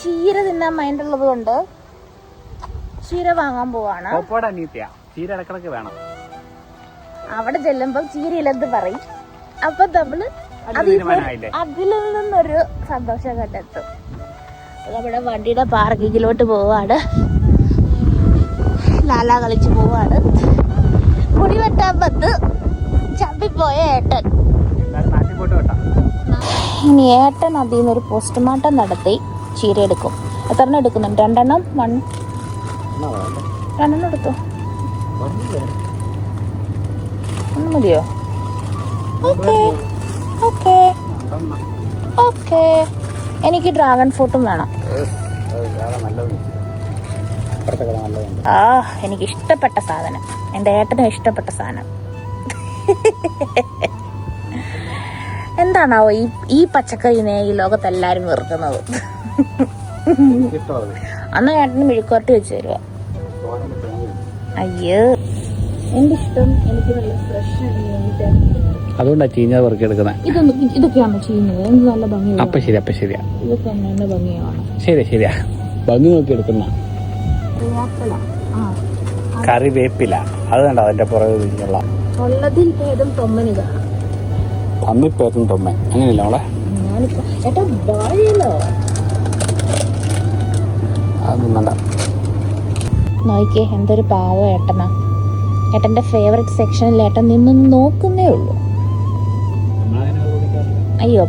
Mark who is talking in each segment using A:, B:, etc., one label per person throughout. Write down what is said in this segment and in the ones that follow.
A: ചീര തിന്നാൻ മൈൻഡുള്ളത് കൊണ്ട് ചീര വാങ്ങാൻ പോവാണ്.
B: ചീര ഇടക്കിടക്ക് വേണം.
A: അവിടെ ചെല്ലുമ്പം ചീരയിലെന്ത് പറയും. അപ്പൊ നമ്മള് അതിൽ നിന്നൊരു സന്തോഷം കണ്ടെത്തും. നമ്മുടെ വണ്ടിയുടെ പാർക്കിങ്ങിലോട്ട് പോവാണ്. ലാലാ കളിച്ച് പോവാണ്. മുടി വെട്ടാൻ വന്ന് ചമ്പിപ്പോയ ഏട്ടൻ. ഇനി ഏട്ടൻ അതിൽ നിന്നൊരു പോസ്റ്റ്മോർട്ടം നടത്തി ചീര എടുക്കും. എത്രണ്ണം എടുക്കുന്നുണ്ട്? 2 എണ്ണം. 2 എണ്ണം എടുത്തോ. 1 മതിയോ? Okay okay okay. എനിക്ക് ഡ്രാഗൺ ഫ്രൂട്ടും വേണം. ആ, എനിക്ക് ഇഷ്ടപ്പെട്ട സാധനം, എൻ്റെ ഏട്ടനും ഇഷ്ടപ്പെട്ട സാധനം. എന്താണാവോ ഈ പച്ചക്കറിനെ ഈ ലോകത്തെല്ലാരും വെറുക്കുന്നത്? അന്ന് ഏട്ടന് മെഴുക്കുവരട്ടി വെച്ച് തരുക. അയ്യോ, എന്റെ ഇഷ്ടം എനിക്ക് നല്ല ഫ്രഷ്.
B: അതുകൊണ്ടാ ചീഞ്ഞ പെറുക്കി എടുക്കുന്നത്.
A: ഇതൊക്കെയാണോ ചീഞ്ഞത്? എന്ത് നല്ല ഭംഗിയാണ്.
B: അപ്പൊ ശരിയാ.
A: ഇതൊക്കെ നല്ല ഭംഗിയാണ്.
B: ശരിയാ. ഭംഗി നോക്കി എടുക്കുന്ന കറിവേപ്പില. അത് കണ്ടോ അതിന്റെ പുറകെ തിരിഞ്ഞുള്ള
A: ഉള്ളതിൽ ഭേദം തൊമ്മനിതാണ്.
B: തമ്മിപ്പേത്തും തൊമ്മൻ അങ്ങനെയല്ല മോളെ.
A: ഏട്ടാ വാഴയിലോ
B: അതൊന്നും
A: നോക്കിയേ, എന്തൊരു പാവ ഏട്ടനാ. ഏട്ടന്റെ ഫേവറേറ്റ് സെക്ഷനിൽ ഏട്ടൻ നിന്ന് നോക്കുന്നേ ഉള്ളൂ. അയ്യോ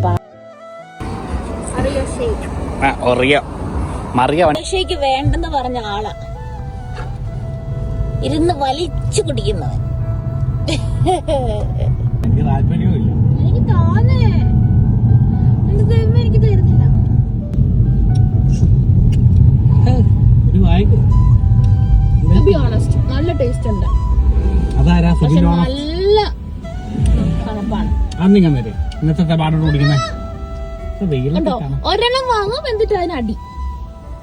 A: ഷേക്ക് വേണ്ടെന്ന് പറഞ്ഞ ആളാ ഇരുന്ന് വലിച്ചു കുടിക്കുന്നവൻ. എനിക്ക് താനേ എന്റെ ദൈവമേ, എനിക്ക് തരുന്നില്ല. നല്ല ടേസ്റ്റ് ഉണ്ട്. പക്ഷെ നല്ല തണുപ്പാണ്. ഒരെണ്ണം വാങ്ങും, എന്നിട്ട് അതിനടി.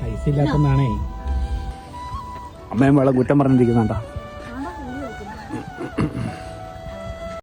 B: പൈസ ഇല്ലാത്തതാണേ. അമ്മയും വെള്ളം കുറ്റം പറഞ്ഞിരിക്കുന്നുണ്ടോ?